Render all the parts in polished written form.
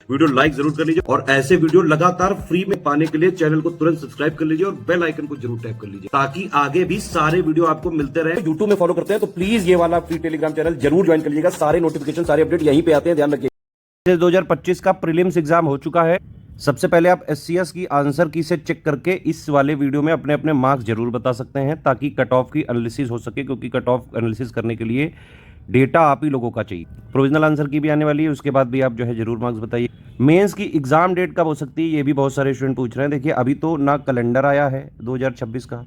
Video like जरूर कर लीजिए और ऐसे वीडियो लगातार फ्री में पाने के लिए चैनल को तुरंत सब्सक्राइब कर लीजिए और बेल आइकन को जरूर टैप कर लीजिए ताकि आगे भी सारे वीडियो आपको मिलते रहे। यूट्यूब में फॉलो करते हैं तो प्लीज ये वाला फ्री टेलीग्राम चैनल जरूर ज्वाइन कर लीजिएगा। सारे नोटिफिकेशन सारे अपडेट यहीं पे आते हैं, ध्यान रखिए। 2025 का प्रीलिम्स एग्जाम हो चुका है। सबसे पहले आप एससीएस की आंसर की से चेक करके इस वाले वीडियो में अपने अपने मार्क्स जरूर बता सकते हैं ताकि कट ऑफ की एनालिसिस हो सके, क्योंकि कट ऑफ एनालिसिस करने के लिए डेटा आप ही लोगों का चाहिए। प्रोविजनल आंसर की भी आने वाली है, उसके बाद भी आप जो है जरूर मार्क्स बताइए। मेंस की एग्जाम डेट कब हो सकती है, ये भी बहुत सारे स्टूडेंट पूछ रहे हैं। देखिए अभी तो ना कैलेंडर आया है 2026 का,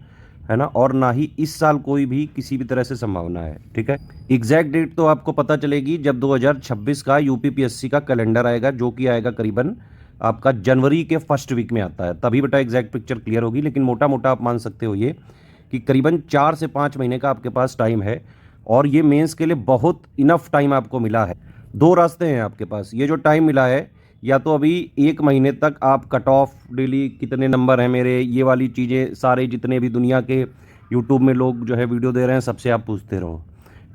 है ना, और ना ही इस साल कोई भी किसी भी तरह से संभावना है। ठीक है, एग्जैक्ट डेट तो आपको पता चलेगी जब 2026 का यूपीपीएससी का कैलेंडर आएगा, जो कि आएगा करीबन आपका जनवरी के फर्स्ट वीक में आता है, तभी बेटा एग्जैक्ट पिक्चर क्लियर होगी। लेकिन मोटा मोटा आप मान सकते हो ये कि करीबन 4 से 5 महीने का आपके पास टाइम है और ये मेंस के लिए बहुत इनफ टाइम आपको मिला है। 2 रास्ते हैं आपके पास। ये जो टाइम मिला है, या तो अभी 1 महीने तक आप कट ऑफ डेली कितने नंबर हैं मेरे, ये वाली चीज़ें सारे जितने भी दुनिया के यूट्यूब में लोग जो है वीडियो दे रहे हैं सबसे आप पूछते रहो,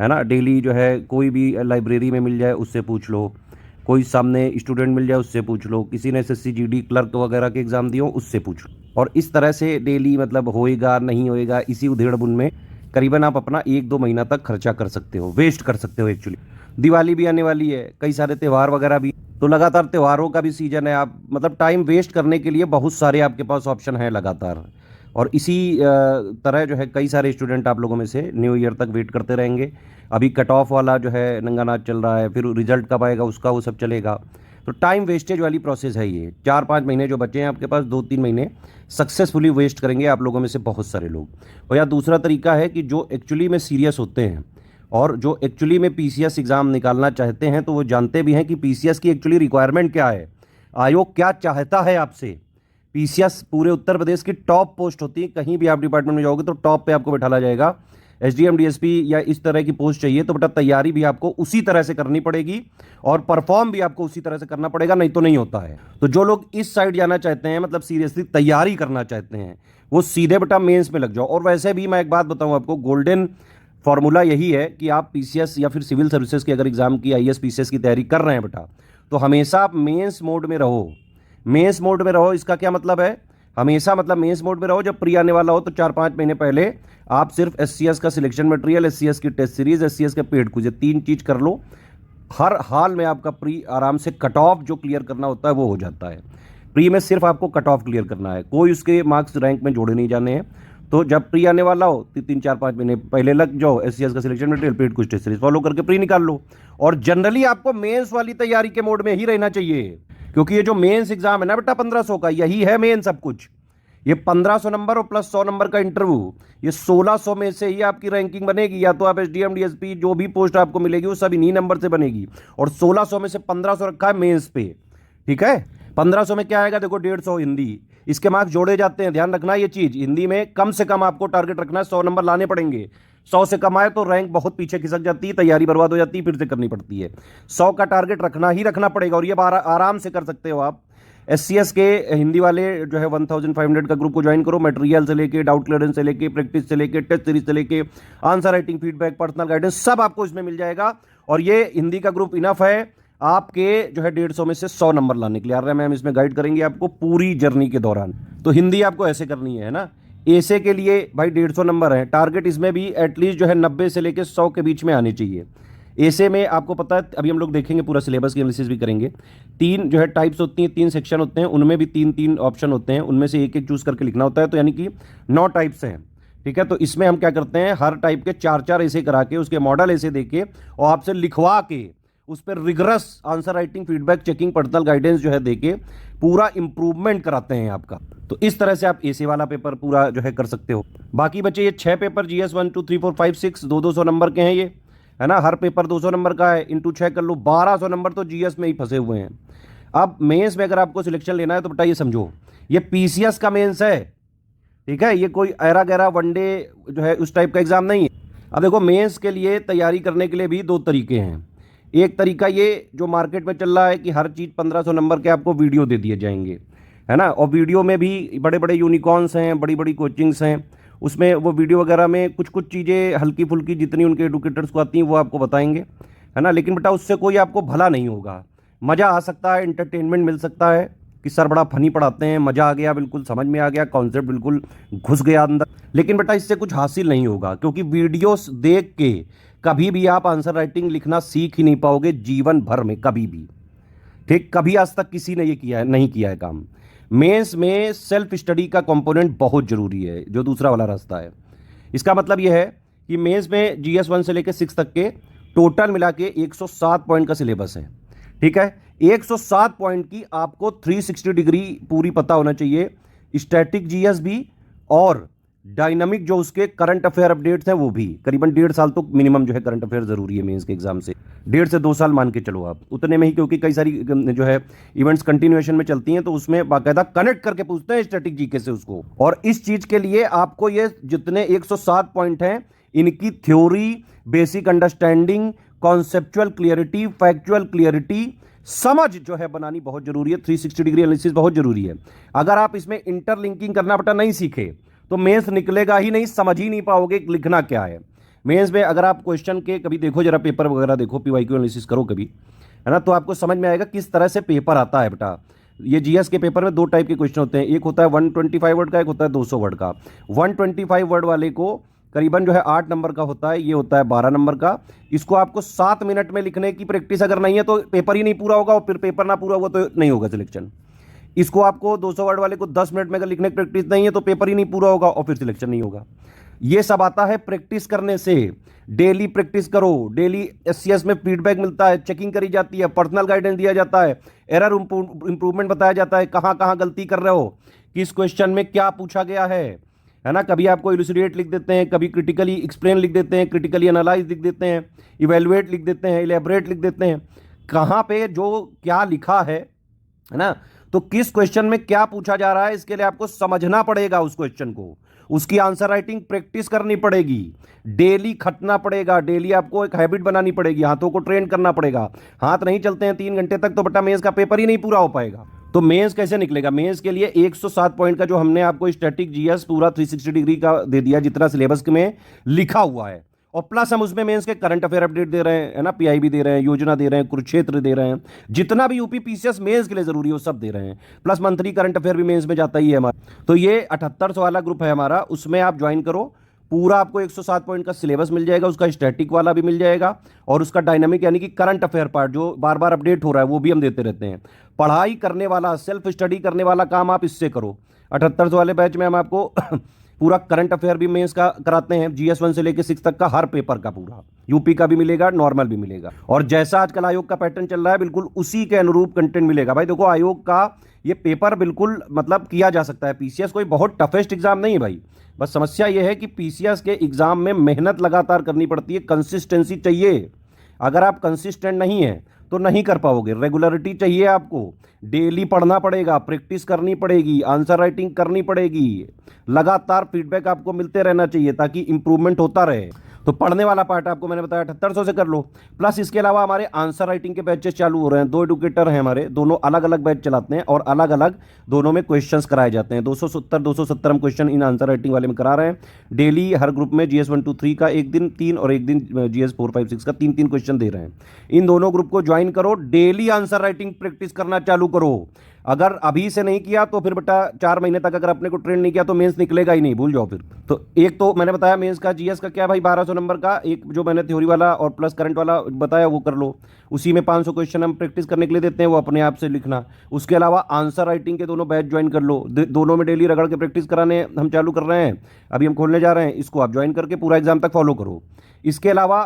है ना। डेली जो है कोई भी लाइब्रेरी में मिल जाए उससे पूछ लो, कोई सामने स्टूडेंट मिल जाए उससे पूछ लो, किसी ने एसएससी जीडी क्लर्क वगैरह के एग्ज़ाम दिए हो उससे पूछ लो। और इस तरह से डेली मतलब होएगा नहीं होएगा इसी उधेड़-बुन में करीबन आप अपना 1-2 महीना तक खर्चा कर सकते हो, वेस्ट कर सकते हो एक्चुअली। दिवाली भी आने वाली है, कई सारे त्यौहार वगैरह भी, तो लगातार त्योहारों का भी सीजन है। आप मतलब टाइम वेस्ट करने के लिए बहुत सारे आपके पास ऑप्शन है लगातार। और इसी तरह जो है कई सारे स्टूडेंट आप लोगों में से न्यू ईयर तक वेट करते रहेंगे। अभी कट ऑफ वाला जो है नंगा नाच चल रहा है, फिर रिजल्ट कब आएगा उसका वो सब चलेगा। तो टाइम वेस्टेज वाली प्रोसेस है ये। 4-5 महीने जो बचे हैं आपके पास, 2-3 महीने सक्सेसफुली वेस्ट करेंगे आप लोगों में से बहुत सारे लोग। और या दूसरा तरीका है कि जो एक्चुअली में सीरियस होते हैं और जो एक्चुअली में पीसीएस एग्ज़ाम निकालना चाहते हैं, तो वो जानते भी हैं कि पीसीएस की एक्चुअली रिक्वायरमेंट क्या है, आयोग क्या चाहता है आपसे। पीसीएस पूरे उत्तर प्रदेश की टॉप पोस्ट होती है, कहीं भी आप डिपार्टमेंट में जाओगे तो टॉप पे आपको बैठाला जाएगा। एसडीएम डीएसपी या इस तरह की पोस्ट चाहिए तो बेटा तैयारी भी आपको उसी तरह से करनी पड़ेगी और परफॉर्म भी आपको उसी तरह से करना पड़ेगा, नहीं तो नहीं होता है। तो जो लोग इस साइड जाना चाहते हैं, मतलब सीरियसली तैयारी करना चाहते हैं, वो सीधे बेटा मेंस में लग जाओ। और वैसे भी मैं एक बात बताऊं आपको, गोल्डन फॉर्मूला यही है कि आप पीसीएस या फिर सिविल सर्विसेज के अगर एग्जाम की आईएएस पीसीएस की तैयारी कर रहे हैं बेटा, तो हमेशा आप मेंस मोड में रहो। मेंस मोड में रहो, इसका क्या मतलब है, हमेशा मतलब मेंस मोड में रहो। जब प्री आने वाला हो तो 4-5 महीने पहले आप सिर्फ एससीएस का सिलेक्शन मटेरियल, एससीएस की टेस्ट सीरीज, एससीएस के पेड क्विज, 3 चीज कर लो। हर हाल में आपका प्री आराम से कट ऑफ जो क्लियर करना होता है वो हो जाता है। प्री में सिर्फ आपको कट ऑफ क्लियर करना है, कोई उसके मार्क्स रैंक में जोड़े नहीं जाने हैं। तो जब प्री आने वाला हो 3-4-5 महीने पहले लग जाओ, एससीएस का selection material, paid quiz, test series follow करके प्री निकाल लो। और जनरली आपको मेंस वाली तैयारी के मोड में ही रहना चाहिए, क्योंकि ये जो मेंस एग्जाम है ना बेटा 1500 का, यही है मेन सब कुछ। ये 1500 नंबर और प्लस 100 नंबर का इंटरव्यू, ये 1600 में से ही आपकी रैंकिंग बनेगी। या तो आप एसडीएम डीएसपी जो भी पोस्ट आपको मिलेगी वो सब इन्हीं नंबर से बनेगी। और 1600 में से 1500 रखा है मेंस पे। ठीक है, 1500 में क्या आएगा देखो, 150 हिंदी, इसके मार्क्स जोड़े जाते हैं, ध्यान रखना ये चीज। हिंदी में कम से कम आपको टारगेट रखना है, 100 नंबर लाने पड़ेंगे। 100 से कम आए तो रैंक बहुत पीछे खिसक जाती है, तैयारी बर्बाद हो जाती है, फिर से करनी पड़ती है। 100 का टारगेट रखना ही रखना पड़ेगा और ये आराम से कर सकते हो आप। एससीएस के हिंदी वाले जो है 1500 का ग्रुप को ज्वाइन करो। मटेरियल से लेके, डाउट क्लियरेंस से लेके, प्रैक्टिस से लेके, टेस्ट सीरीज से लेके, answer writing, feedback, personal guidance सब आपको इसमें मिल जाएगा। और ये हिंदी का ग्रुप इनफ है आपके जो है 150 में से 100 नंबर लाने के लिए। आ रहा है मैम, इसमें गाइड करेंगे आपको पूरी जर्नी के दौरान। तो हिंदी आपको ऐसे करनी है ना। ऐसे के लिए भाई 150 नंबर है टारगेट, इसमें भी एटलीस्ट जो है 90 से लेके 100 के बीच में आने चाहिए। ऐसे में आपको पता है, अभी हम लोग देखेंगे पूरा सिलेबस की एनालिसिस भी करेंगे। 3 जो है टाइप्स होती हैं, 3 सेक्शन होते हैं, उनमें भी 3-3 ऑप्शन होते हैं, उनमें से एक चूज करके लिखना होता है। तो यानी कि 9 टाइप्स हैं। ठीक है, तो इसमें हम क्या करते हैं, हर टाइप के 4-4 ऐसे करा के, उसके मॉडल ऐसे देके और आपसे लिखवा के उस पर rigorous answer writing, feedback, checking, personal guidance जो है देके पूरा इंप्रूवमेंट कराते हैं आपका। तो इस तरह से आप ऐसे वाला पेपर पूरा जो है कर सकते हो। बाकी बचे ये 6 पेपर जीएस 1 2 3 4 5 6 200 नंबर के हैं ये, है ना। हर पेपर 200 नंबर का है, इंटू 6 कर लो, 1200 नंबर तो जीएस में ही फंसे हुए हैं। अब मेंस में अगर आपको सिलेक्शन लेना है तो बेटा ये समझो, ये पीसीएस का मेंस है। ठीक है, ये कोई ऐरा गैरा वनडे जो है उस टाइप का एग्जाम नहीं है। अब देखो मेंस के लिए तैयारी करने के लिए भी 2 तरीके हैं। एक तरीका ये जो मार्केट में चल रहा है कि हर चीज़ 1500 नंबर के आपको वीडियो दे दिए जाएंगे, है ना। और वीडियो में भी बड़े बड़े यूनिकॉर्न्स हैं, बड़ी बड़ी कोचिंग्स हैं, उसमें वो वीडियो वगैरह में कुछ कुछ चीज़ें हल्की फुल्की जितनी उनके एडुकेटर्स को आती हैं वो आपको बताएंगे, है ना। लेकिन बेटा उससे कोई आपको भला नहीं होगा। मज़ा आ सकता है, एंटरटेनमेंट मिल सकता है कि सर बड़ा फनी पढ़ाते हैं, मज़ा आ गया, बिल्कुल समझ में आ गया, कॉन्सेप्ट बिल्कुल घुस गया अंदर। लेकिन बेटा इससे कुछ हासिल नहीं होगा, क्योंकि वीडियोस देख के कभी भी आप आंसर राइटिंग लिखना सीख ही नहीं पाओगे जीवन भर में, कभी भी। ठीक, कभी आज तक किसी ने ये किया है, नहीं किया है काम। मेंस में सेल्फ स्टडी का कंपोनेंट बहुत जरूरी है, जो दूसरा वाला रास्ता है। इसका मतलब यह है कि मेंस में जीएस 1 से लेकर 6 तक के टोटल मिला के 107 पॉइंट का सिलेबस है। ठीक है, 107 पॉइंट की आपको 360 डिग्री पूरी पता होना चाहिए, स्टैटिक जीएस भी और डायनामिक जो उसके करंट अफेयर अपडेट्स हैं वो भी। करीबन 1.5 साल तो मिनिमम जो है करंट अफेयर जरूरी है मेंस के एग्जाम से, 1.5 से 2 साल मान के चलो आप उतने में ही, क्योंकि कई सारी जो है इवेंट्स कंटिन्यूएशन में चलती हैं, तो उसमें बाकायदा कनेक्ट करके पूछते हैं स्टैटिक जीके से उसको। और इस चीज के लिए आपको ये जितने 107 पॉइंट हैं, इनकी theory, basic understanding, conceptual clarity, factual clarity, समझ जो है बनानी बहुत जरूरी है। 360 डिग्री एनालिसिस बहुत जरूरी है। अगर आप इसमें इंटरलिंकिंग करना बेटा नहीं सीखे तो मेंस निकलेगा ही नहीं, समझ ही नहीं पाओगे लिखना क्या है। मेंस में अगर आप क्वेश्चन के कभी देखो, जरा पेपर वगैरह देखो, पीवाईक्यू एनालिसिस करो कभी, है ना, तो आपको समझ में आएगा किस तरह से पेपर आता है बेटा। ये जीएस के पेपर में 2 टाइप के क्वेश्चन होते हैं, एक होता है 125 वर्ड का, एक होता है 200 वर्ड का। 125 वर्ड वाले को करीबन जो है 8 नंबर का होता है, ये होता है 12 नंबर का। इसको आपको 7 मिनट में लिखने की प्रैक्टिस अगर नहीं है तो पेपर ही नहीं पूरा होगा, और फिर पेपर ना पूरा होगा तो नहीं होगा सिलेक्शन। इसको आपको 200 वर्ड वाले को 10 मिनट में अगर लिखने की प्रैक्टिस नहीं है तो पेपर ही नहीं पूरा होगा और फिर सिलेक्शन नहीं होगा। ये सब आता है प्रैक्टिस करने से। डेली प्रैक्टिस करो, डेली एससीएस में फीडबैक मिलता है, चेकिंग करी जाती है, पर्सनल गाइडेंस दिया जाता है, एरर इंप्रूवमेंट बताया जाता है, कहाँ कहाँ गलती कर रहे हो, किस क्वेश्चन में क्या पूछा गया है ना। कभी आपको इलुसिडेट लिख देते हैं, कभी क्रिटिकली एक्सप्लेन लिख देते हैं, क्रिटिकली एनालाइज लिख देते हैं, इवेलुएट लिख देते हैं, इलेबरेट लिख देते हैं। कहाँ पे जो क्या लिखा है ना, तो किस क्वेश्चन में क्या पूछा जा रहा है, इसके लिए आपको समझना पड़ेगा उस क्वेश्चन को, उसकी आंसर राइटिंग प्रैक्टिस करनी पड़ेगी, डेली खटना पड़ेगा, डेली आपको एक हैबिट बनानी पड़ेगी, हाथों को ट्रेन करना पड़ेगा। हाथ नहीं चलते हैं 3 घंटे तक तो बेटा मेंस का पेपर ही नहीं पूरा हो पाएगा। तो मेंस कैसे निकलेगा? मेंस के लिए 107 पॉइंट का जो हमने आपको स्टैटिक जीएस पूरा 360 डिग्री का दे दिया, जितना सिलेबस में लिखा हुआ है, और प्लस हम उसमें मेंस के करंट अफेयर अपडेट दे रहे हैं, है ना, पीआईबी दे रहे हैं, योजना दे रहे हैं, कुरुक्षेत्र दे रहे हैं, जितना भी यूपी पीसीएस मेंस के लिए जरूरी हो सब दे रहे हैं, प्लस मंथली करंट अफेयर भी मेंस में जाता ही है हमारा। तो ये 7800 वाला ग्रुप है हमारा, उसमें आप ज्वाइन करो। पूरा आपको 107 पॉइंट का सिलेबस मिल जाएगा, उसका स्टैटिक वाला भी मिल जाएगा, और उसका डायनामिक यानी कि करंट अफेयर पार्ट जो बार बार अपडेट हो रहा है वो भी हम देते रहते हैं। पढ़ाई करने वाला, सेल्फ स्टडी करने वाला काम आप इससे करो। 7800 वाले बैच में हम आपको पूरा करंट अफेयर भी मेंस का कराते हैं, जीएस 1 से लेकर 6 तक का हर पेपर का पूरा, यूपी का भी मिलेगा, नॉर्मल भी मिलेगा, और जैसा आजकल आयोग का पैटर्न चल रहा है बिल्कुल उसी के अनुरूप कंटेंट मिलेगा। भाई देखो, आयोग का ये पेपर बिल्कुल मतलब किया जा सकता है। पीसीएस कोई बहुत टफेस्ट एग्जाम नहीं है भाई, बस समस्या यह है कि पीसीएस के एग्जाम में मेहनत लगातार करनी पड़ती है, कंसिस्टेंसी चाहिए। अगर आप कंसिस्टेंट नहीं है तो नहीं कर पाओगे। रेगुलरिटी चाहिए आपको, डेली पढ़ना पड़ेगा, प्रैक्टिस करनी पड़ेगी, आंसर राइटिंग करनी पड़ेगी, लगातार फीडबैक आपको मिलते रहना चाहिए ताकि इंप्रूवमेंट होता रहे। तो पढ़ने वाला पार्ट आपको मैंने बताया 7800 से कर लो। प्लस इसके अलावा हमारे आंसर राइटिंग के बैचेस चालू हो रहे हैं। 2 एडुकेटर हैं हमारे, दोनों अलग अलग बैच चलाते हैं और अलग अलग दोनों में क्वेश्चंस कराए जाते हैं। 270 हम क्वेश्चन इन आंसर राइटिंग वाले में करा रहे हैं डेली। हर ग्रुप में जीएस 1 2 3 का एक दिन 3 और एक दिन जीएस 4 5 6 का 3 क्वेश्चन दे रहे हैं। इन दोनों ग्रुप को ज्वाइन करो, डेली आंसर राइटिंग प्रैक्टिस करना चालू करो। अगर अभी से नहीं किया तो फिर बेटा 4 महीने तक अगर अपने को ट्रेन नहीं किया तो मेंस निकलेगा ही नहीं, भूल जाओ फिर। तो एक तो मैंने बताया मेंस का, जीएस का क्या भाई 1200 नंबर का, एक जो मैंने थ्योरी वाला और प्लस करंट वाला बताया वो कर लो। उसी में 500 क्वेश्चन हम प्रैक्टिस करने के लिए देते हैं, वो अपने आप से लिखना। उसके अलावा आंसर राइटिंग के दोनों बैच ज्वाइन कर लो, दोनों में डेली रगड़ के प्रैक्टिस कराने हम चालू कर रहे हैं, अभी हम खोलने जा रहे हैं। इसको आप ज्वाइन करके पूरा एग्जाम तक फॉलो करो। इसके अलावा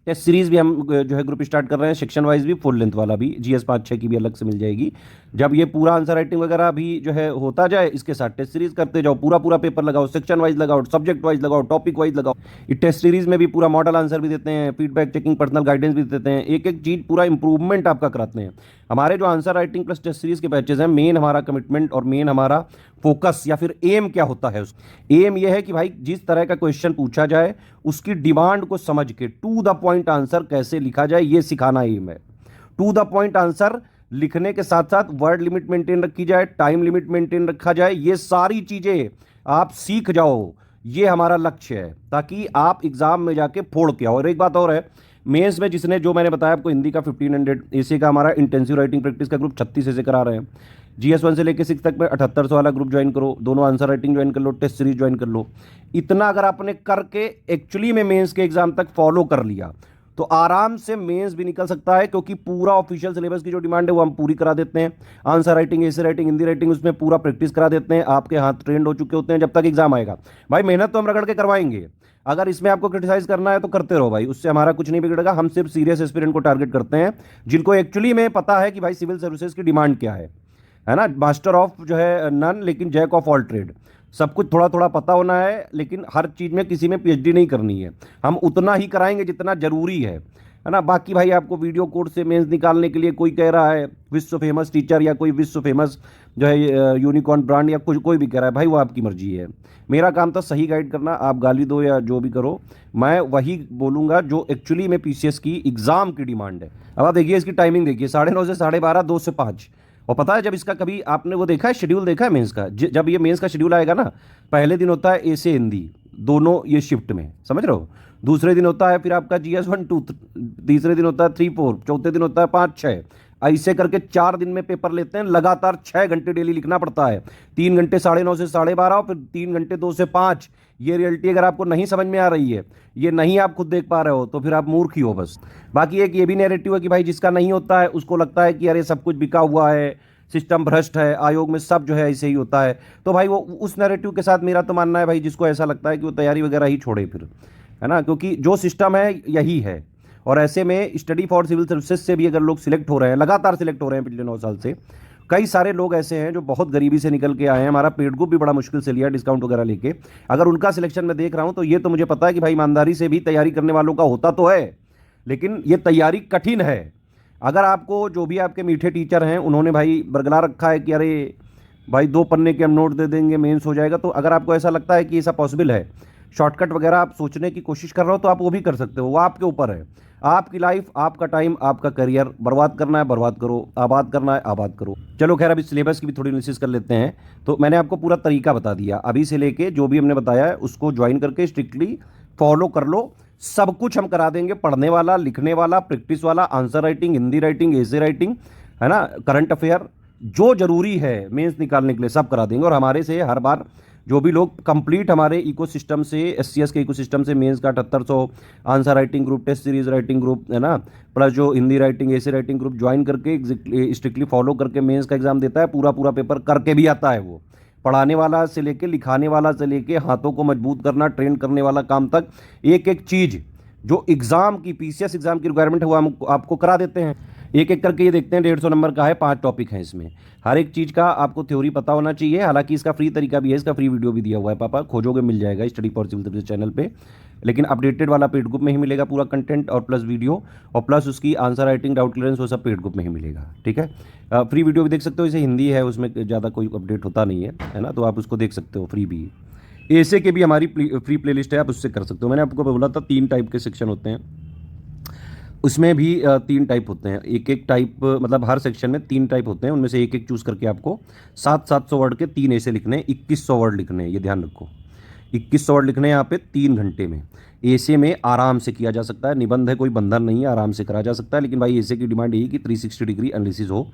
टेस्ट सीरीज भी हम जो है ग्रुप स्टार्ट कर रहे हैं, सेक्शन वाइज भी, फुल लेंथ वाला भी, जीएस 5-6 की भी अलग से मिल जाएगी। जब ये पूरा आंसर राइटिंग वगैरह भी जो है होता जाए, इसके साथ टेस्ट सीरीज करते जाओ, पूरा पेपर लगाओ, सेक्शन वाइज लगाओ, सब्जेक्ट वाइज लगाओ, टॉपिक वाइज लगाओ। ये टेस्ट सीरीज में भी पूरा मॉडल आंसर भी देते हैं, फीडबैक चेकिंग, पर्सनल गाइडेंस भी देते हैं, एक एक चीज पूरा इंप्रूवमेंट आपका कराते हैं। हमारे जो answer writing plus test series के बैचेज हैं, मेन हमारा कमिटमेंट और मेन हमारा फोकस या फिर एम क्या होता है, एम यह है कि भाई जिस तरह का क्वेश्चन पूछा जाए उसकी डिमांड को समझ के टू द पॉइंट आंसर कैसे लिखा जाए, ये सिखाना एम है। टू द पॉइंट आंसर लिखने के साथ साथ वर्ड लिमिट मेंटेन रखी जाए, टाइम लिमिट मेंटेन रखा जाए, ये सारी चीजें आप सीख जाओ, ये हमारा लक्ष्य है, ताकि आप एग्जाम में जाके फोड़ के आओ। और एक बात और है, मेंस में जिसने जो मैंने बताया आपको हिंदी का 1500, एसी का हमारा इंटेंसिव राइटिंग प्रैक्टिस का ग्रुप 36 ऐसे करा रहे हैं। GS1 से लेकर 6 तक में 7800 वाला ग्रुप ज्वाइन करो, दोनों आंसर राइटिंग ज्वाइन कर लो, टेस्ट सीरीज ज्वाइन कर लो। इतना अगर आपने करके एक्चुअली में मेंस के एग्जाम तक फॉलो कर लिया तो आराम से मेंस भी निकल सकता है, क्योंकि पूरा ऑफिशियल सिलेबस की जो डिमांड है वो हम पूरी करा देते हैं। आंसर राइटिंग, ऐसे राइटिंग, हिंदी राइटिंग, उसमें पूरा प्रैक्टिस करा देते हैं। आपके हाथ ट्रेंड हो चुके होते हैं जब तक एग्जाम आएगा। भाई मेहनत तो हम रगड़ के करवाएंगे, अगर इसमें आपको क्रिटिसाइज करना है तो करते रहो भाई, उससे हमारा कुछ नहीं बिगड़ेगा। हम सिर्फ सीरियस एस्पिरेंट को टारगेट करते हैं जिनको एक्चुअली में पता है कि भाई सिविल सर्विसेज की डिमांड क्या है ना। मास्टर ऑफ जो है नन, लेकिन जैक ऑफ ऑल ट्रेड। सब कुछ थोड़ा थोड़ा पता होना है, लेकिन हर चीज़ में किसी में PhD नहीं करनी है। हम उतना ही कराएंगे जितना जरूरी है ना। बाकी भाई आपको वीडियो कोड से मेंस निकालने के लिए कोई कह रहा है विश्व फेमस टीचर या कोई विश्व फेमस जो है यूनिकॉर्न ब्रांड या कुछ कोई भी कह रहा है, भाई वो आपकी मर्जी है। मेरा काम तो सही गाइड करना, आप गाली दो या जो भी करो, मैं वही बोलूँगा जो एक्चुअली में PCS की एग्ज़ाम की डिमांड है। अब आप देखिए इसकी टाइमिंग देखिए, 9:30 से 12:30, 2 से 5। और पता है जब इसका कभी आपने वो देखा है शेड्यूल, देखा है मेंस का? जब ये मेंस का शेड्यूल आएगा ना, पहले दिन होता है ए से हिंदी, दोनों ये शिफ्ट में, समझ रहे हो। दूसरे दिन होता है फिर आपका GS1 2, तीसरे दिन होता है 3 4, चौथे दिन होता है 5 6। ऐसे करके 4 दिन में पेपर लेते हैं। लगातार 6 घंटे डेली लिखना पड़ता है। 3 घंटे 9:30 से 12:30, और फिर 3 घंटे 2 से 5। ये रियलिटी अगर आपको नहीं समझ में आ रही है, ये नहीं आप खुद देख पा रहे हो, तो फिर आप मूर्ख ही हो बस। बाकी एक ये भी नैरेटिव है कि भाई जिसका नहीं होता है उसको लगता है कि अरे सब कुछ बिका हुआ है, सिस्टम भ्रष्ट है, आयोग में सब जो है ऐसे ही होता है। तो भाई वो उस नैरेटिव के साथ मेरा तो मानना है भाई, जिसको ऐसा लगता है कि वो तैयारी वगैरह ही छोड़े फिर, है ना। क्योंकि जो सिस्टम है यही है। और ऐसे में स्टडी फॉर सिविल सर्विसेज से भी अगर लोग सिलेक्ट हो रहे हैं, लगातार सिलेक्ट हो रहे हैं पिछले 9 साल से, कई सारे लोग ऐसे हैं जो बहुत गरीबी से निकल के आए हैं। हमारा पेड ग्रुप भी बड़ा मुश्किल से लिया डिस्काउंट वगैरह लेके। अगर उनका सिलेक्शन मैं देख रहा हूं तो ये तो मुझे पता है कि भाई ईमानदारी से भी तैयारी करने वालों का होता तो है, लेकिन ये तैयारी कठिन है। अगर आपको जो भी आपके मीठे टीचर हैं उन्होंने भाई बरगला रखा है कि अरे भाई 2 पन्ने के हम नोट दे देंगे, मेंस हो जाएगा, तो अगर आपको ऐसा लगता है कि ऐसा पॉसिबल है, शॉर्टकट वगैरह आप सोचने की कोशिश कर रहे हो, तो आप वो भी कर सकते हो। वो आपके ऊपर है। आपकी लाइफ, आपका टाइम, आपका करियर बर्बाद करना है बर्बाद करो, आबाद करना है आबाद करो। चलो खैर, अभी सिलेबस की भी थोड़ी एनालिसिस कर लेते हैं। तो मैंने आपको पूरा तरीका बता दिया, अभी से लेके जो भी हमने बताया है उसको ज्वाइन करके स्ट्रिक्टली फॉलो कर लो। सब कुछ हम करा देंगे, पढ़ने वाला, लिखने वाला, प्रैक्टिस वाला, आंसर राइटिंग, हिंदी राइटिंग, ऐसे राइटिंग, है ना, करंट अफेयर, जो जरूरी है मेंस निकालने के लिए सब करा देंगे। और हमारे से हर बार जो भी लोग कंप्लीट हमारे इकोसिस्टम से, SCS के इकोसिस्टम से मेंस का 7800 answer writing group, test series writing group, है ना, प्लस जो हिंदी राइटिंग, ऐसे राइटिंग ग्रुप ज्वाइन करके स्ट्रिक्टली फॉलो करके मेंस का एग्जाम देता है, पूरा पूरा पेपर करके भी आता है। वो पढ़ाने वाला से लेके, लिखाने वाला से लेके, हाथों को मजबूत करना, ट्रेन करने वाला काम तक, एक एक चीज़ जो एग्जाम की, PCS एग्जाम की रिक्वायरमेंट है वो हम आपको करा देते हैं। एक एक करके ये देखते हैं। 150 नंबर का है, 5 टॉपिक हैं इसमें। हर एक चीज़ का आपको थ्योरी पता होना चाहिए। हालांकि इसका फ्री तरीका भी है, इसका फ्री वीडियो भी दिया हुआ है, पापा खोजोगे मिल जाएगा study for civil service channel पे। लेकिन अपडेटेड वाला पेड ग्रुप में ही मिलेगा पूरा कंटेंट, और प्लस वीडियो, और प्लस उसकी आंसर राइटिंग, डाउट क्लियरेंस, वो सब पेड ग्रुप में ही मिलेगा। ठीक है, फ्री वीडियो भी देख सकते हो, इसे हिंदी है, उसमें ज़्यादा कोई अपडेट होता नहीं है ना, तो आप उसको देख सकते हो, फ्री भी। ऐसे के भी हमारी फ्री प्लेलिस्ट है, आप उससे कर सकते हो। मैंने आपको बोला था 3 टाइप के सेक्शन होते हैं, उसमें भी 3 टाइप होते हैं। एक एक टाइप मतलब हर सेक्शन में 3 टाइप होते हैं, उनमें से एक एक चूज़ करके आपको 700 वर्ड के 3 ऐसे लिखने हैं, 2100 वर्ड लिखने हैं, ये ध्यान रखो। 2100 वर्ड लिखने हैं यहाँ पे 3 घंटे में। ऐसे में आराम से किया जा सकता है, निबंध है, कोई बंधन नहीं है, आराम से करा जा सकता है। लेकिन भाई ऐसे की डिमांड यही कि 360 डिग्री एनालिसिस हो।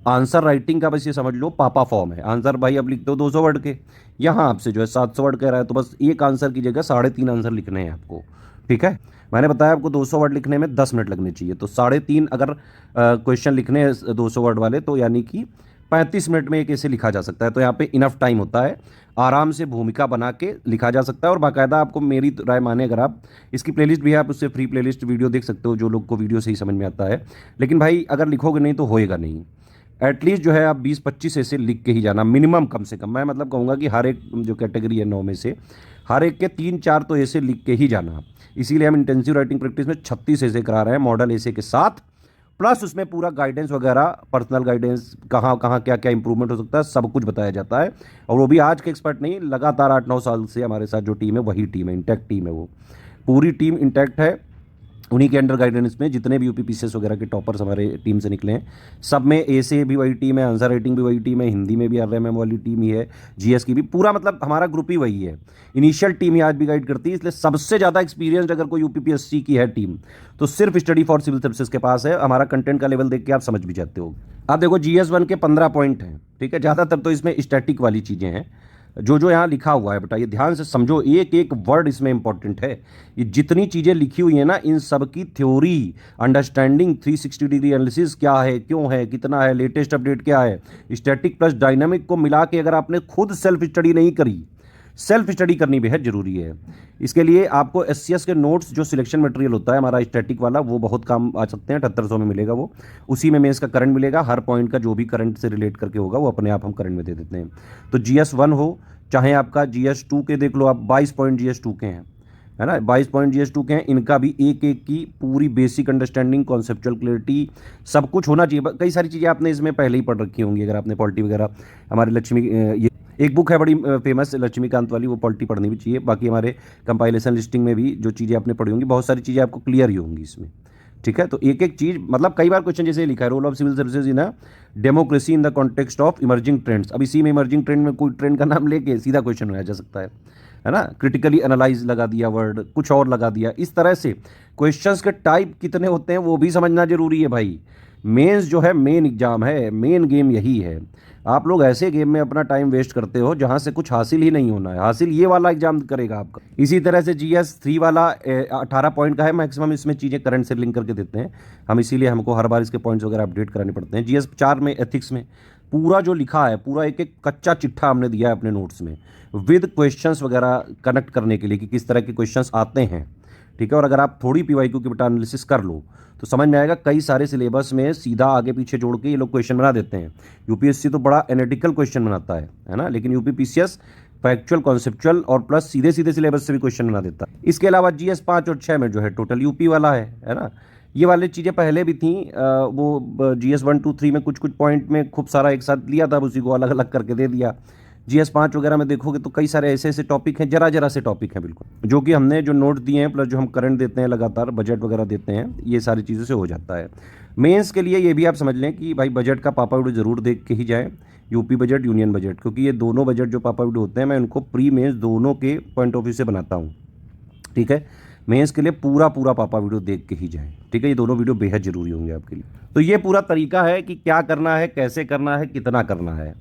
आंसर राइटिंग का बस ये समझ लो पापा फॉर्म है। आंसर भाई अब लिखते हो 200 वर्ड के, यहाँ आपसे जो है 700 वर्ड कह रहा है, तो बस एक आंसर की जगह 3.5 आंसर लिखने हैं आपको। ठीक है, मैंने बताया आपको 200 वर्ड लिखने में 10 मिनट लगने चाहिए, तो 3.5 अगर क्वेश्चन लिखने हैं 200 वर्ड वाले, तो यानी कि 35 मिनट में एक ऐसे लिखा जा सकता है। तो यहाँ पे इनफ टाइम होता है, आराम से भूमिका बना के लिखा जा सकता है। और बाकायदा आपको मेरी राय माने, अगर आप इसकी प्लेलिस्ट भी है, आप उससे फ्री प्लेलिस्ट वीडियो देख सकते हो, जो लोग को वीडियो से ही समझ में आता है। लेकिन भाई अगर लिखोगे नहीं तो होएगा नहीं। एटलीस्ट जो है आप 20-25 ऐसे लिख के ही जाना मिनिमम, कम से कम। मैं मतलब कहूँगा कि हर एक जो कैटेगरी है 9 में से हर एक के 3-4 तो ऐसे लिख के ही जाना। इसीलिए हम इंटेंसिव राइटिंग प्रैक्टिस में 36 ऐसे करा रहे हैं मॉडल ऐसे के साथ, प्लस उसमें पूरा गाइडेंस वगैरह, पर्सनल गाइडेंस, कहाँ कहाँ क्या क्या इंप्रूवमेंट हो सकता है, सब कुछ बताया जाता है। और वो भी आज के एक्सपर्ट नहीं, लगातार 8-9 साल से हमारे साथ जो टीम है वही टीम है, इंटैक्ट टीम है, वो पूरी टीम इंटैक्ट है। उन्हीं के अंडर गाइडेंस में जितने भी यूपीपीसीएस वगैरह के टॉपर्स हमारे टीम से निकले हैं, सब में ए से भी वही टीम है, आंसर राइटिंग भी वही टीम है, हिंदी में भी आरएमएम वाली टीम ही है, जीएस की भी, पूरा मतलब हमारा ग्रुप ही वही है। इनिशियल टीम ही आज भी गाइड करती है, इसलिए सबसे ज़्यादा एक्सपीरियंस अगर कोई यूपीपीएससी की है टीम तो सिर्फ स्टडी फॉर सिविल सर्विसेज के पास है। हमारा कंटेंट का लेवल देख के आप समझ भी जाते हो। आप देखो GS1 के 15 पॉइंट हैं, ठीक है, ज़्यादातर तो इसमें स्टैटिक वाली चीज़ें हैं। जो यहाँ लिखा हुआ है बेटा, ये ध्यान से समझो, एक एक वर्ड इसमें इंपॉर्टेंट है। ये जितनी चीज़ें लिखी हुई हैं ना, इन सब की थ्योरी, अंडरस्टैंडिंग, 360 डिग्री एनालिसिस क्या है, क्यों है, कितना है, लेटेस्ट अपडेट क्या है, स्टैटिक प्लस डायनामिक को मिला के अगर आपने खुद सेल्फ स्टडी नहीं करी, सेल्फ स्टडी करनी बेहद जरूरी है। इसके लिए आपको SCS के नोट्स, जो सिलेक्शन मटेरियल होता है हमारा स्टैटिक वाला, वो बहुत काम आ सकते हैं। 7800 में मिलेगा वो, उसी में मेंस का करंट मिलेगा, हर पॉइंट का जो भी करंट से रिलेट करके होगा वो अपने आप हम करंट में दे देते हैं। तो GS1 हो चाहे आपका GS2 के देख लो आप, 22 पॉइंट GS2 के हैं, है ना, 22 पॉइंट GS2 के हैं। इनका भी एक एक की पूरी बेसिक अंडरस्टैंडिंग, कॉन्सेप्चुअल क्लैरिटी, सब कुछ होना चाहिए। कई सारी चीज़ें आपने इसमें पहले ही पढ़ रखी होंगी अगर आपने पॉलिटी वगैरह। हमारे लक्ष्मी, ये एक बुक है बड़ी फेमस लक्ष्मीकांत वाली, वो पॉलिटी पढ़नी भी चाहिए। बाकी हमारे कंपाइलेशन लिस्टिंग में भी जो चीज़ें आपने पढ़ी होंगी, बहुत सारी चीज़ें आपको क्लियर ही होंगी इसमें, ठीक है। तो एक एक चीज़, मतलब कई बार क्वेश्चन जैसे लिखा है, role of civil services in democracy in the context of emerging trends. अब इसी में इमर्जिंग ट्रेंड में कोई ट्रेंड का नाम लेके सीधा क्वेश्चन बनाया जा सकता है ना। क्रिटिकली एनालाइज लगा दिया वर्ड, कुछ और लगा दिया, इस तरह से क्वेश्चंस के टाइप कितने होते हैं वो भी समझना जरूरी है भाई। मेंस जो है मेन एग्जाम है, मेन गेम यही है। आप लोग ऐसे गेम में अपना टाइम वेस्ट करते हो जहां से कुछ हासिल ही नहीं होना है। हासिल ये वाला एग्जाम करेगा आपका। इसी तरह से GS3 वाला 18 पॉइंट का है मैक्सिमम, इसमें चीज़ें करंट से लिंक करके देते हैं हम, इसीलिए हमको हर बार इसके पॉइंट्स वगैरह अपडेट कराने पड़ते हैं। GS4 में एथिक्स में पूरा जो लिखा है, पूरा एक एक कच्चा चिट्ठा हमने दिया है अपने नोट्स में, विद क्वेश्चंस वगैरह कनेक्ट करने के लिए कि किस तरह के क्वेश्चंस आते हैं, ठीक है। और अगर आप थोड़ी PYQ की बेटा एनालिसिस कर लो तो समझ में आएगा। कई सारे सिलेबस में सीधा आगे पीछे जोड़ के ये लोग क्वेश्चन बना देते हैं। UPSC तो बड़ा एनालिटिकल क्वेश्चन बनाता है ना, लेकिन UPPCS फैक्चुअल, कॉन्सेप्चुअल और प्लस सीधे सीधे सिलेबस से भी क्वेश्चन बना देता है। इसके अलावा GS5 और 6 में जो है टोटल यूपी वाला है ना। ये वाली चीज़ें पहले भी थी, वो GS1, 2, 3 में कुछ कुछ पॉइंट में खूब सारा एक साथ लिया था, उसी को अलग अलग करके दे दिया। GS5 वगैरह में देखोगे तो कई सारे ऐसे ऐसे टॉपिक हैं, जरा जरा से टॉपिक हैं बिल्कुल, जो कि हमने जो नोट दिए हैं प्लस जो हम करंट देते हैं, लगातार बजट वगैरह देते हैं, ये सारी चीज़ों से हो जाता है। मेंस के लिए ये भी आप समझ लें कि भाई बजट का पापा वीडियो ज़रूर देख के ही जाएँ, यूपी बजट, यूनियन बजट, क्योंकि ये दोनों बजट जो पापा वीडियो होते हैं मैं उनको प्री मेंस दोनों के पॉइंट ऑफ व्यू से बनाता हूँ, ठीक है। मेंस के लिए पूरा पूरा पापा वीडियो देख के ही जाएं, ठीक है। ये दोनों वीडियो बेहद जरूरी होंगे आपके लिए। तो ये पूरा तरीका है कि क्या करना है, कैसे करना है, कितना करना है।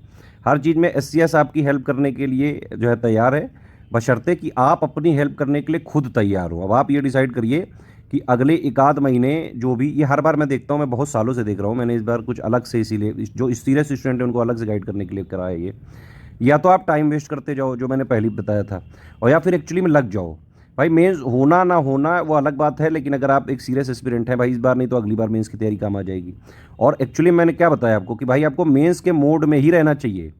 हर चीज़ में SCS आपकी हेल्प करने के लिए जो है तैयार है, बशर्ते कि आप अपनी हेल्प करने के लिए खुद तैयार हो। अब आप ये डिसाइड करिए कि अगले एक आध महीने जो भी, ये हर बार मैं देखता हूँ, मैं बहुत सालों से देख रहा हूँ, मैंने इस बार कुछ अलग से, इसीलिए जो सीरियस स्टूडेंट है उनको अलग से गाइड करने के लिए कराया ये। या तो आप टाइम वेस्ट करते जाओ जो मैंने पहले बताया था, और या फिर एक्चुअली में लग जाओ। भाई मेंस होना ना होना वो अलग बात है, लेकिन अगर आप एक सीरियस एस्पिरेंट हैं भाई, इस बार नहीं तो अगली बार मेंस की तैयारी काम आ जाएगी। और एक्चुअली मैंने क्या बताया आपको कि भाई आपको मेंस के मोड में ही रहना चाहिए।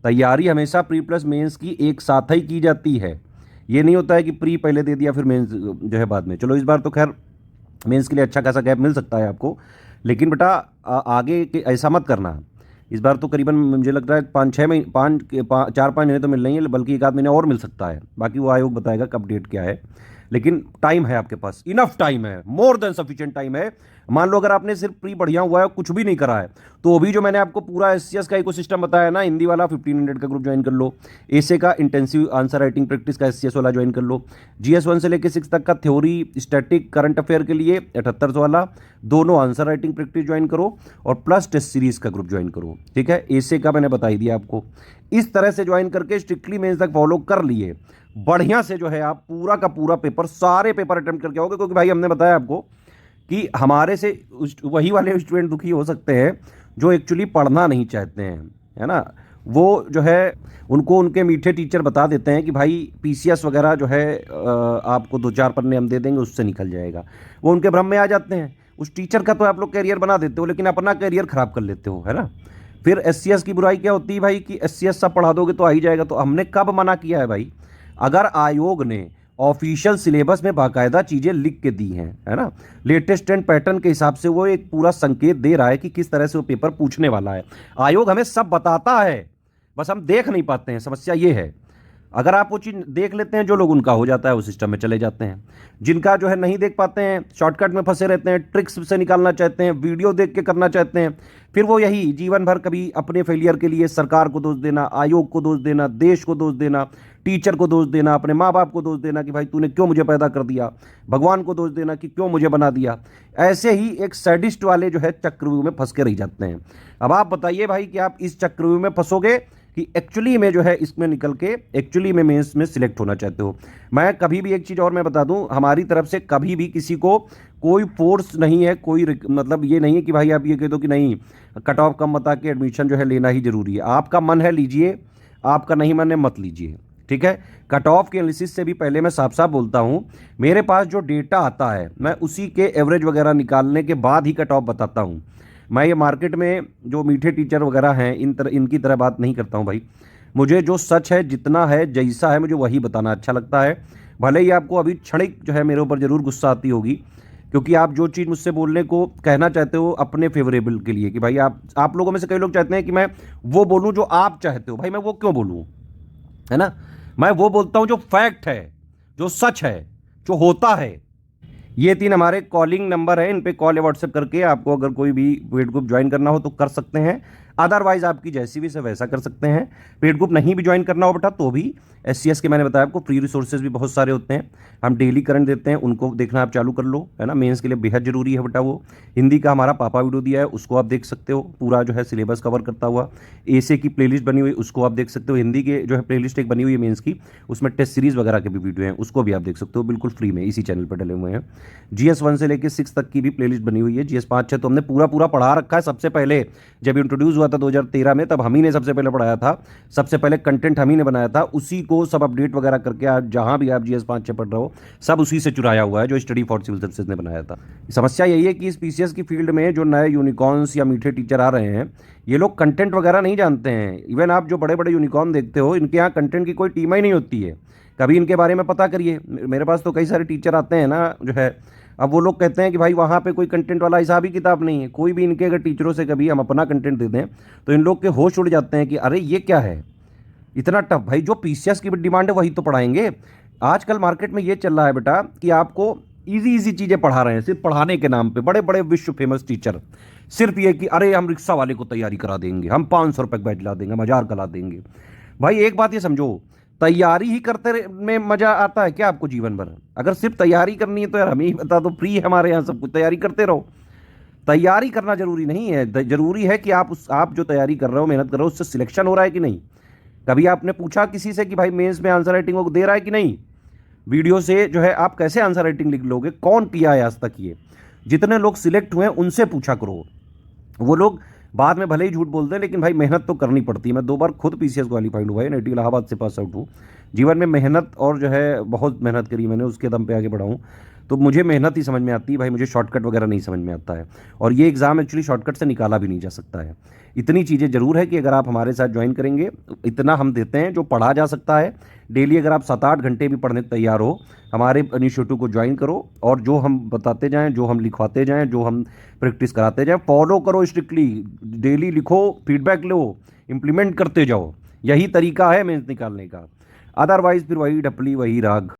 तैयारी हमेशा प्री प्लस मेंस की एक साथ ही की जाती है। ये नहीं होता है कि प्री पहले दे दिया फिर मेंस जो है बाद में। चलो इस बार तो खैर मेंस के लिए अच्छा खासा गैप मिल सकता है आपको, लेकिन बेटा आगे ऐसा मत करना। इस बार तो करीबन मुझे लग रहा है 4-5 महीने तो मिल नहीं है, बल्कि एक आध महीने और मिल सकता है। बाकी वो आयोग बताएगा कब डेट क्या है, लेकिन टाइम है आपके पास, इनफ टाइम है, मोर देन सफिशिएंट टाइम है। मान लो अगर आपने सिर्फ प्री बढ़िया हुआ है, कुछ भी नहीं करा है, तो अभी जो मैंने आपको पूरा SCS का इकोसिस्टम बताया ना, हिंदी वाला 1500 का ग्रुप ज्वाइन कर लो, एसे का इंटेंसिव आंसर राइटिंग प्रैक्टिस का SCS वाला ज्वाइन कर लो, GS1 से लेकर 6 तक का थ्योरी, स्टैटिक, करंट अफेयर के लिए 7800 वाला दोनों आंसर राइटिंग प्रैक्टिस ज्वाइन करो, और प्लस टेस्ट सीरीज का ग्रुप ज्वाइन करो, ठीक है। एसे का मैंने बता ही दिया आपको। इस तरह से ज्वाइन करके स्ट्रिक्टली मेंस तक फॉलो कर लिए, बढ़िया से जो है आप पूरा का पूरा पेपर, सारे पेपर अटेम्प्ट करके आओगे। क्योंकि भाई हमने बताया आपको कि हमारे से वही वाले स्टूडेंट दुखी हो सकते हैं जो एक्चुअली पढ़ना नहीं चाहते हैं, है ना। वो जो है उनको उनके मीठे टीचर बता देते हैं कि भाई PCS वगैरह जो है आपको 2-4 पन्ने हम दे देंगे, उससे निकल जाएगा। वो उनके भ्रम में आ जाते हैं। उस टीचर का तो आप लोग कैरियर बना देते हो, लेकिन अपना कैरियर खराब कर लेते हो, है ना। फिर SCS की बुराई क्या होती है भाई कि SCS सब पढ़ा दोगे तो आ ही जाएगा। तो हमने कब मना किया है भाई? अगर आयोग ने ऑफिशियल सिलेबस में बाकायदा चीज़ें लिख के दी हैं, है ना, लेटेस्ट ट्रेंड पैटर्न के हिसाब से, वो एक पूरा संकेत दे रहा है कि किस तरह से वो पेपर पूछने वाला है। आयोग हमें सब बताता है, बस हम देख नहीं पाते हैं, समस्या ये है। अगर आप वो चीज़ देख लेते हैं, जो लोग उनका हो जाता है वो सिस्टम में चले जाते हैं। जिनका जो है नहीं देख पाते हैं, शॉर्टकट में फंसे रहते हैं, ट्रिक्स से निकालना चाहते हैं, वीडियो देख के करना चाहते हैं, फिर वो यही जीवन भर कभी अपने फेलियर के लिए सरकार को दोष देना, आयोग को दोष देना, देश को दोष देना, टीचर को दोष देना, अपने माँ बाप को दोष देना कि भाई तूने क्यों मुझे पैदा कर दिया, भगवान को दोष देना कि क्यों मुझे बना दिया। ऐसे ही एक सैडिस्ट वाले जो है चक्रव्यूह में फंस के रह जाते हैं। अब आप बताइए भाई कि आप इस चक्रव्यूह में फंसोगे कि एक्चुअली में जो है इसमें निकल के एक्चुअली में मेंस में सिलेक्ट होना चाहते हो। मैं कभी भी एक चीज़ और मैं बता दूं, हमारी तरफ से कभी भी किसी को कोई फोर्स नहीं है, कोई मतलब ये नहीं है कि भाई आप ये कह दो कि नहीं कट ऑफ कम बता के एडमिशन जो है लेना ही जरूरी है। आपका मन है लीजिए, आपका नहीं मन है मत लीजिए, ठीक है। कट ऑफ के एनालिसिस से भी पहले मैं साफ साफ बोलता हूँ, मेरे पास जो डेटा आता है मैं उसी के एवरेज वगैरह निकालने के बाद ही कट ऑफ बताता हूँ। मैं ये मार्केट में जो मीठे टीचर वगैरह हैं इनकी तरह बात नहीं करता हूँ भाई। मुझे जो सच है, जितना है, जैसा है, मुझे वही बताना अच्छा लगता है। भले ही आपको अभी क्षणिक जो है मेरे ऊपर ज़रूर गुस्सा आती होगी, क्योंकि आप जो चीज़ मुझसे बोलने को कहना चाहते हो अपने फेवरेबल के लिए कि भाई आप लोगों में से कई लोग चाहते हैं कि मैं वो बोलूँ जो आप चाहते हो। भाई मैं वो क्यों बोलूँ, है ना। मैं वो बोलता हूँ जो फैक्ट है, जो सच है, जो होता है। ये 3 हमारे कॉलिंग नंबर है, इन पे कॉल या व्हाट्सएप करके आपको अगर कोई भी पेड ग्रुप ज्वाइन करना हो तो कर सकते हैं। अदरवाइज आपकी जैसी भी से वैसा कर सकते हैं। पेड ग्रुप नहीं भी ज्वाइन करना हो बेटा तो भी SCS के मैंने बताया आपको फ्री रिसोर्सेज भी बहुत सारे होते हैं, हम डेली करंट देते हैं, उनको देखना आप चालू कर लो, है ना। मेंस के लिए बेहद जरूरी है बेटा वो। हिंदी का हमारा पापा वीडियो दिया है, उसको आप देख सकते हो, पूरा जो है सिलेबस कवर करता हुआ। एसे की प्लेलिस्ट बनी हुई, उसको आप देख सकते हो। हिंदी के जो है प्लेलिस्ट एक बनी हुई है मेंस की, उसमें टेस्ट सीरीज वगैरह के भी वीडियो हैं, उसको भी आप देख सकते हो बिल्कुल फ्री में, इसी चैनल पर डले हुए हैं। GS 1 से लेकर 6 तक की भी प्लेलिस्ट बनी हुई है। GS 5 6 तो हमने पूरा पढ़ा रखा है। सबसे पहले जब इंट्रोड्यूस हुआ था 2013 में, तब हम ही ने सबसे पहले पढ़ाया था, सबसे पहले कंटेंट हम ही ने बनाया था, उसी को सब अपडेट वगैरह करके आज जहां भी आप GS 5 6 पढ़ रहे हो सब उसी से चुराया हुआ है, जो स्टडी फॉर सिविल सर्विसेज ने बनाया था। समस्या यही है कि इस PCS की फील्ड में जो नए यूनिकॉर्न्स या मीठे टीचर आ रहे हैं, ये लोग कंटेंट वगैरह नहीं जानते हैं। इवन आप जो बड़े बड़े यूनिकॉर्न देखते हो, इनके यहाँ कंटेंट की कोई टीम ही नहीं होती है। कभी इनके बारे में पता करिए। मेरे पास तो कई सारे टीचर आते हैं ना जो है, अब वो लोग कहते हैं कि भाई वहाँ पे कोई कंटेंट वाला हिसाब ही किताब नहीं है। कोई भी इनके अगर टीचरों से कभी हम अपना कंटेंट दे दें तो इन लोग के होश उड़ जाते हैं कि अरे ये क्या है इतना टफ। भाई जो PCS की डिमांड है वही तो पढ़ाएंगे। आजकल मार्केट में ये चल रहा है बेटा कि आपको इजी चीज़ें पढ़ा रहे हैं, सिर्फ पढ़ाने के नाम पे। बड़े बड़े विश्व फेमस टीचर सिर्फ ये कि अरे हम रिक्शा वाले को तैयारी करा देंगे, हम 500 रुपये बैठ ला देंगे, मजार कला देंगे। भाई एक बात ये समझो, तैयारी ही करते में मजा आता है क्या आपको जीवन भर? अगर सिर्फ तैयारी करनी है तो यार हमें ही बता दो, फ्री है हमारे यहाँ सब कुछ, तैयारी करते रहो। तैयारी करना जरूरी नहीं है, जरूरी है कि आप जो तैयारी कर रहे हो, मेहनत कर रहे हो, उससे सिलेक्शन हो रहा है कि नहीं। कभी आपने पूछा किसी से कि भाई मेंस में आंसर राइटिंग वो दे रहा है कि नहीं? वीडियो से जो है आप कैसे आंसर राइटिंग लिख लोगे? कौन किया है आज तक ये? जितने लोग सिलेक्ट हुए हैं उनसे पूछा करो। वो लोग बाद में भले ही झूठ बोलते हैं, लेकिन भाई मेहनत तो करनी पड़ती है। मैं 2 बार खुद PCS क्वालिफाइड हुआ है, NIT इलाहाबाद से पास आउट हूँ। जीवन में मेहनत और जो है बहुत मेहनत करी मैंने, उसके दम पे आगे बढ़ा हूँ। तो मुझे मेहनत ही समझ में आती है भाई, मुझे शॉर्टकट वगैरह नहीं समझ में आता है। और ये एग्ज़ाम एक्चुअली शॉर्टकट से निकाला भी नहीं जा सकता है। इतनी चीज़ें ज़रूर है कि अगर आप हमारे साथ ज्वाइन करेंगे, इतना हम देते हैं जो पढ़ा जा सकता है डेली। अगर आप 7-8 घंटे भी पढ़ने तैयार हो, हमारे इनिशिएटिव को ज्वाइन करो और जो हम बताते जाएं, जो हम लिखवाते जाएं, जो हम प्रैक्टिस कराते जाएं, फॉलो करो स्ट्रिक्टली। डेली लिखो, फीडबैक लो, इम्प्लीमेंट करते जाओ। यही तरीका है मेंस निकालने का। अदरवाइज फिर वही ढपली वही राग।